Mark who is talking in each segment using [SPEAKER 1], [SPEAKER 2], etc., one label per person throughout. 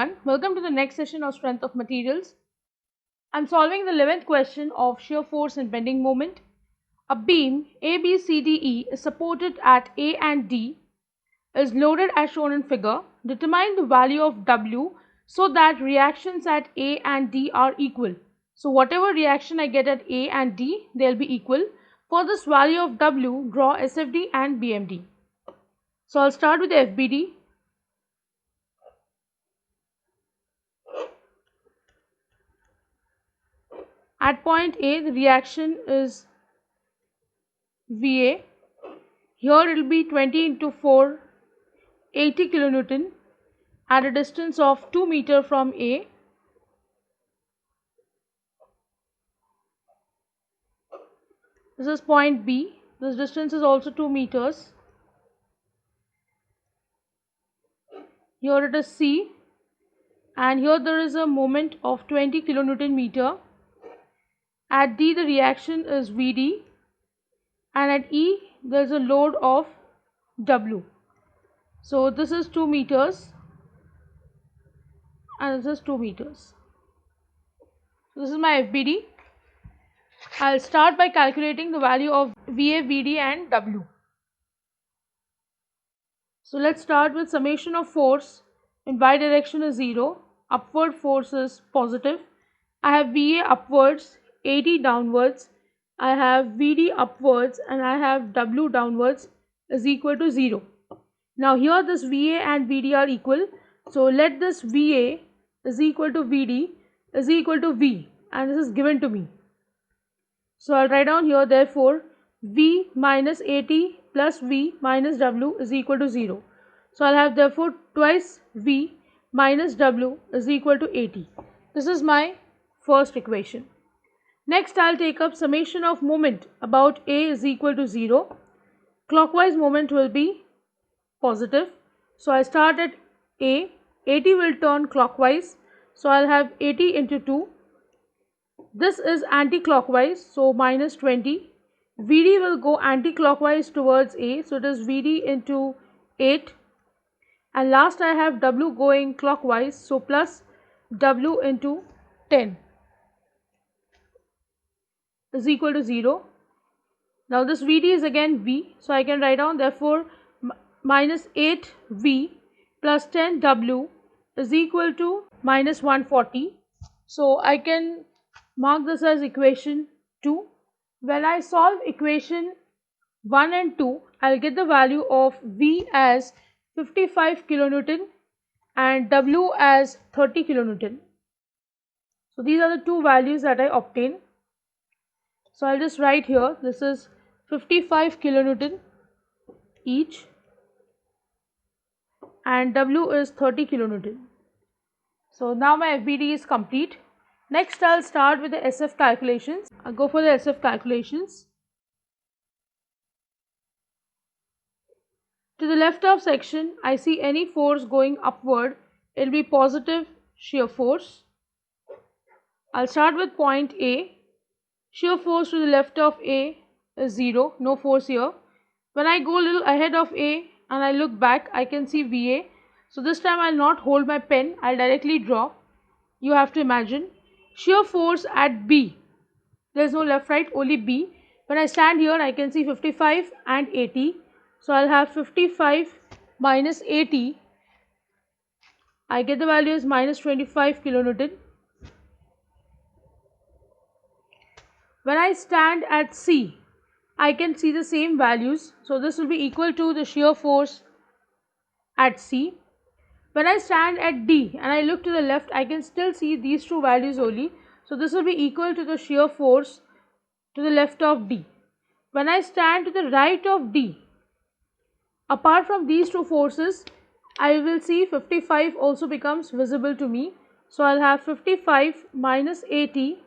[SPEAKER 1] everyone, welcome to the next session of Strength of Materials. I'm solving the 11th question of shear force and bending moment. A beam ABCDE is supported at A and D, is loaded as shown in figure. Determine the value of W so that reactions at A and D are equal. So whatever reaction I get at A and D, they'll be equal. For this value of W, draw SFD and BMD. So I'll start with the FBD. At point A, the reaction is VA. Here it will be 20 into 4, 80 kilonewton at a distance of 2 meter from A. This is point B. This distance is also 2 meters. Here it is C. And here there is a moment of 20 kilonewton meter. At D, the reaction is VD. And at E, there is a load of W. So this is 2 meters. And this is 2 meters. This is my FBD. I'll start by calculating the value of VA, VD and W. So let's start with summation of force in y direction is 0. Upward force is positive. I have VA upwards, 80 downwards. I have VD upwards and I have W downwards is equal to 0. Now here this VA and VD are equal. So let this VA is equal to VD is equal to V, and this is given to me. So I'll write down here, therefore V minus 80 plus V minus W is equal to 0. So I'll have therefore twice V minus W is equal to 80. This is my first equation. Next I'll take up summation of moment about A is equal to 0. Clockwise moment will be positive. So I start at A, 80 will turn clockwise. So I'll have 80 into 2. This is anti-clockwise, so minus 20. VD will go anti-clockwise towards A, so it is VD into 8. And last I have W going clockwise, so plus W into 10 is equal to 0. Now this VD is again V, so I can write down therefore minus 8V plus 10W is equal to minus 140. So I can mark this as equation 2. When I solve equation 1 and 2, I'll get the value of V as 55 kilonewton and W as 30 kilonewton. So these are the two values that I obtain. So I'll just write here, this is 55 kilonewton each and W is 30 kilonewton. So now my FBD is complete. Next I'll start with the SF calculations. I'll go for the SF calculations. To the left of section, I see any force going upward, it will be positive shear force. I'll start with point A. Shear force to the left of A is 0, no force here. When I go a little ahead of A and I look back, I can see VA. So this time I'll not hold my pen, I'll directly draw. You have to imagine. Shear force at B, there is no left right, only B. When I stand here I can see 55 and 80. So I'll have 55 minus 80. I get the value as minus 25 kilonewton. When I stand at C, I can see the same values. So this will be equal to the shear force at C. When I stand at D and I look to the left, I can still see these two values only. So this will be equal to the shear force to the left of D. When I stand to the right of D, apart from these two forces, I will see 55 also becomes visible to me. So I'll have 55 minus 80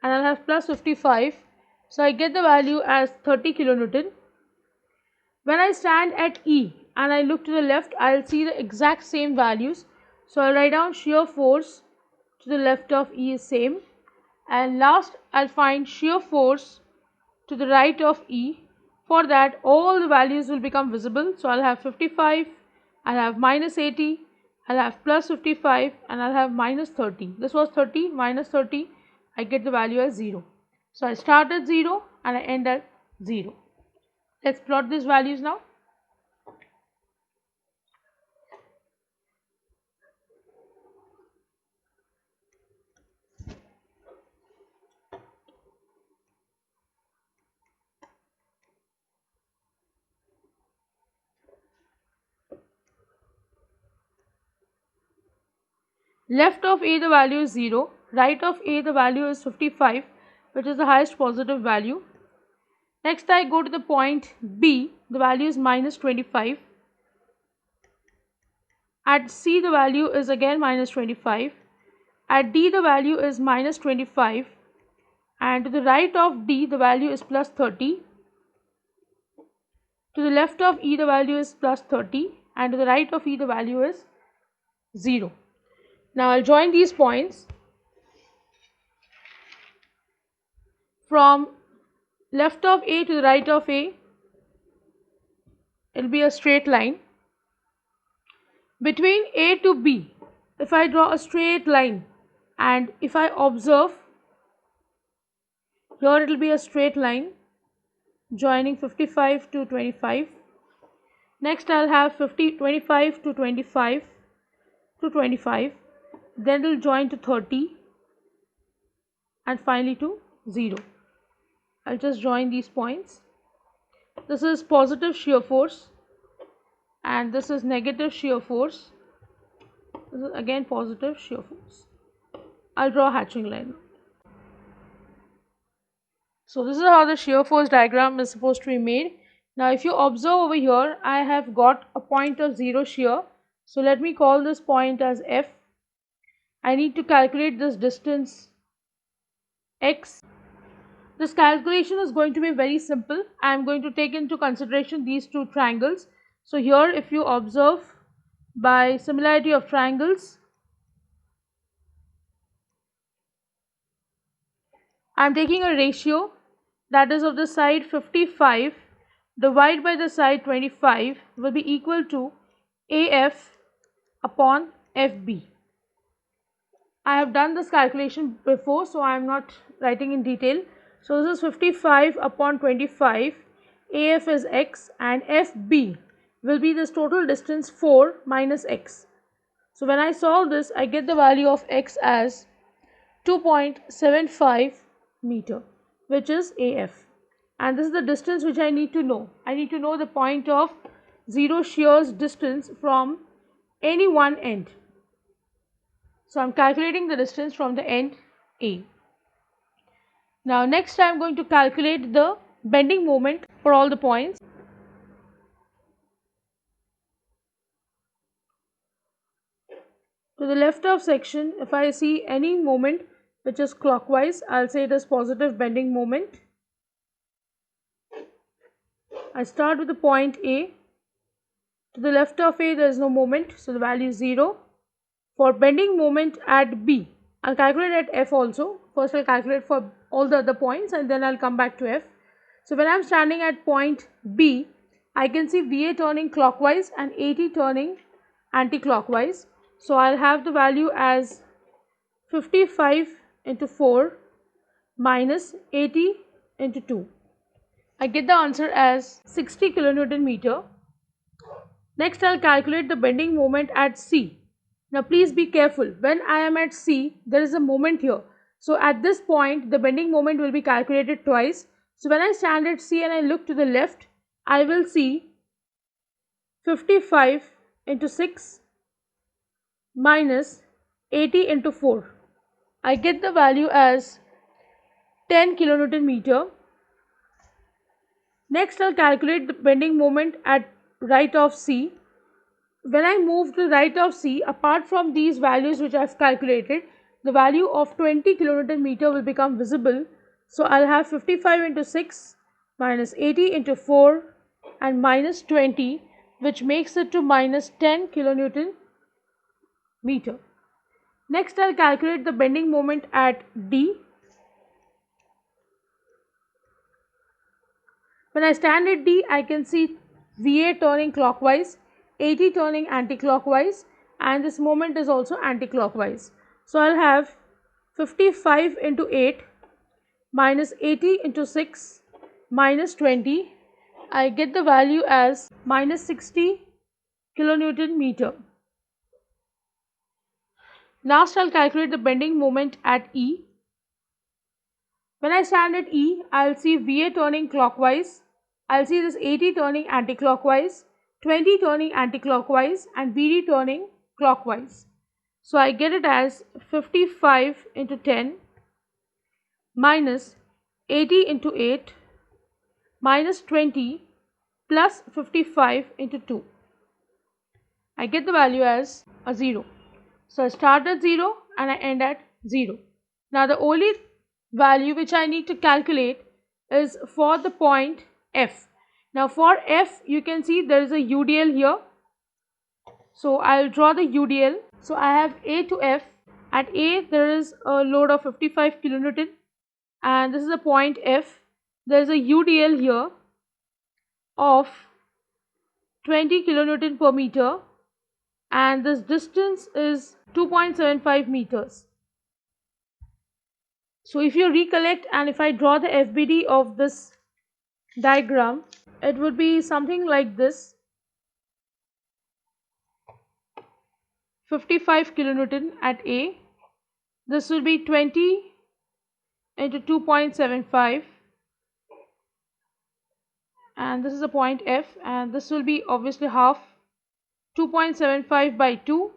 [SPEAKER 1] and I'll have plus 55. So I get the value as 30 kilonewton. When I stand at E and I look to the left, I'll see the exact same values. So I'll write down shear force to the left of E is same. And last I'll find shear force to the right of E. For that all the values will become visible. So I'll have 55, I'll have minus 80, I'll have plus 55 and I'll have minus 30. This was 30 minus 30. I get the value as 0. So I start at 0 and I end at 0. Let's plot these values now. Left of A the value is 0, right of A the value is 55, which is the highest positive value. Next I go to the point B, the value is minus 25. At C the value is again minus 25. At D the value is minus 25, and to the right of D the value is plus 30. To the left of E the value is plus 30, and to the right of E the value is 0. Now I'll join these points. From left of A to the right of A, it will be a straight line. Between A to B, if I draw a straight line and if I observe, here it will be a straight line joining 55 to 25. Next I'll have 25 to 25 to 25. Then it will join to 30 and finally to 0. I'll just join these points. This is positive shear force and this is negative shear force. This is again positive shear force. I'll draw a hatching line. So this is how the shear force diagram is supposed to be made. Now if you observe over here, I have got a point of 0 shear. So let me call this point as F. I need to calculate this distance x. This calculation is going to be very simple. I am going to take into consideration these two triangles. So here if you observe by similarity of triangles, I am taking a ratio that is of the side 55 divided by the side 25 will be equal to AF upon FB. I have done this calculation before, so I am not writing in detail. So this is 55 upon 25, AF is x and FB will be this total distance 4 minus x. So when I solve this, I get the value of x as 2.75 meter, which is AF. And this is the distance which I need to know. I need to know the point of 0 shear's distance from any one end. So I am calculating the distance from the end A. Now next I am going to calculate the bending moment for all the points. To the left of section, if I see any moment which is clockwise, I'll say it is positive bending moment. I start with the point A. To the left of A there is no moment, so the value is 0. For bending moment at B, I'll calculate at F also. First I'll calculate for all the other points and then I'll come back to F. So when I'm standing at point B, I can see VA turning clockwise and AT turning anti-clockwise. So I'll have the value as 55 into 4 minus 80 into 2. I get the answer as 60 kilonewton meter. Next I'll calculate the bending moment at C. Now please be careful, when I am at C, there is a moment here. So at this point, the bending moment will be calculated twice. So when I stand at C and I look to the left, I will see 55 into 6 minus 80 into 4. I get the value as 10 kilonewton meter. Next I'll calculate the bending moment at right of C. When I move to the right of C, apart from these values which I have calculated, the value of 20 kilonewton meter will become visible. So I'll have 55 into 6 minus 80 into 4 and minus 20, which makes it to minus 10 kilonewton meter. Next I'll calculate the bending moment at D. When I stand at D, I can see VA turning clockwise, AT turning anti-clockwise and this moment is also anti-clockwise. So I'll have 55 into 8 minus 80 into 6 minus 20. I get the value as minus 60 kilonewton meter. Last, I'll calculate the bending moment at E. When I stand at E, I'll see VA turning clockwise, I'll see this 80 turning anti-clockwise, 20 turning anti-clockwise, and VD turning clockwise. So I get it as 55 into 10 minus 80 into 8 minus 20 plus 55 into 2. I get the value as a 0. So I start at 0 and I end at 0. Now the only value which I need to calculate is for the point F. Now for F, you can see there is a UDL here. So I'll draw the UDL. So I have A to F. At A there is a load of 55 kilonewton and this is a point F. There is a UDL here of 20 kilonewton per meter and this distance is 2.75 meters. So if you recollect and if I draw the FBD of this diagram, it would be something like this: 55 kilonewton at A, this will be 20 into 2.75 and this is a point F, and this will be obviously half 2.75 by 2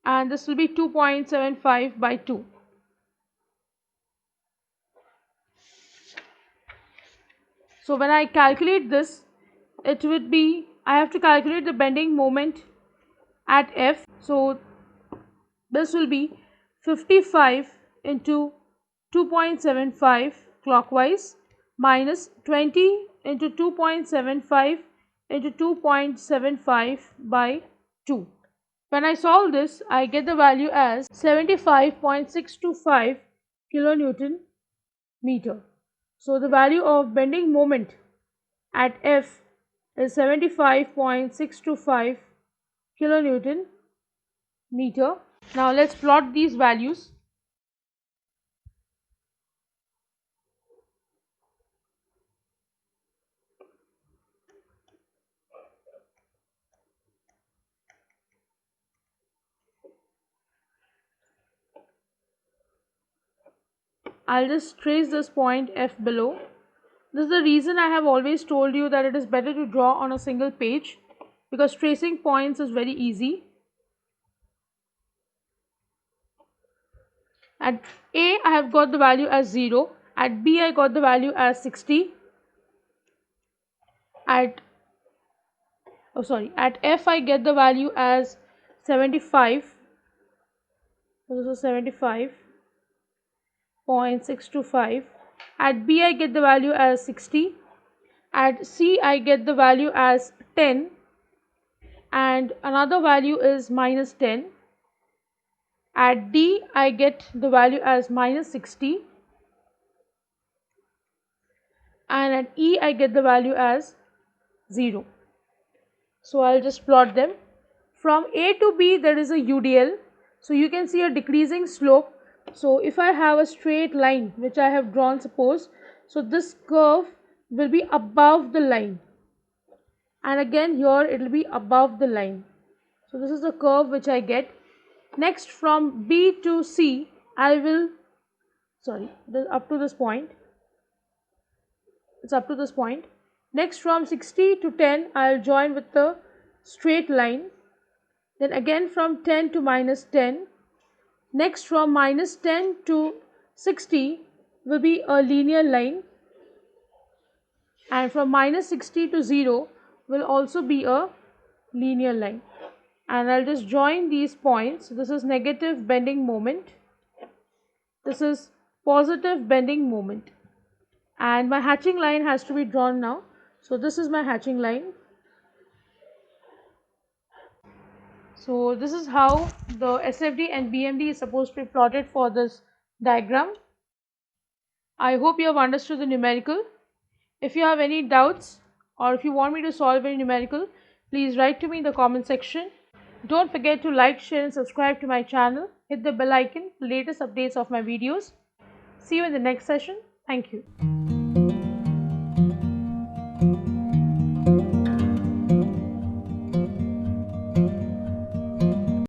[SPEAKER 1] and this will be 2.75 by 2. So when I calculate this, it would be, I have to calculate the bending moment at F. So this will be 55 into 2.75 clockwise minus 20 into 2.75 into 2.75 by 2. When I solve this, I get the value as 75.625 kilonewton meter. So the value of bending moment at F is 75.625 kilonewton meter. Now let's plot these values. I'll just trace this point F below. This is the reason I have always told you that it is better to draw on a single page, because tracing points is very easy. At A, I have got the value as 0. At B, I got the value as 60. At F, I get the value as 75. This is 75.625. At B, I get the value as 60. At C, I get the value as 10. And another value is minus 10. At D, I get the value as minus 60. And at E, I get the value as 0. So I'll just plot them. From A to B, there is a UDL. So you can see a decreasing slope. So if I have a straight line, which I have drawn, suppose, so this curve will be above the line. And again here it will be above the line. So this is the curve which I get. Next, from B to C, I will, up to this point. It's up to this point. Next, from 60 to 10, I'll join with the straight line. Then again from 10 to minus 10. Next, from minus 10 to 60 will be a linear line. And from minus 60 to 0 will also be a linear line. And I'll just join these points. This is negative bending moment. This is positive bending moment. And my hatching line has to be drawn now. So this is my hatching line. So this is how the SFD and BMD is supposed to be plotted for this diagram. I hope you have understood the numerical. If you have any doubts or if you want me to solve any numerical, please write to me in the comment section. Don't forget to like, share and subscribe to my channel. Hit the bell icon for latest updates of my videos. See you in the next session. Thank you.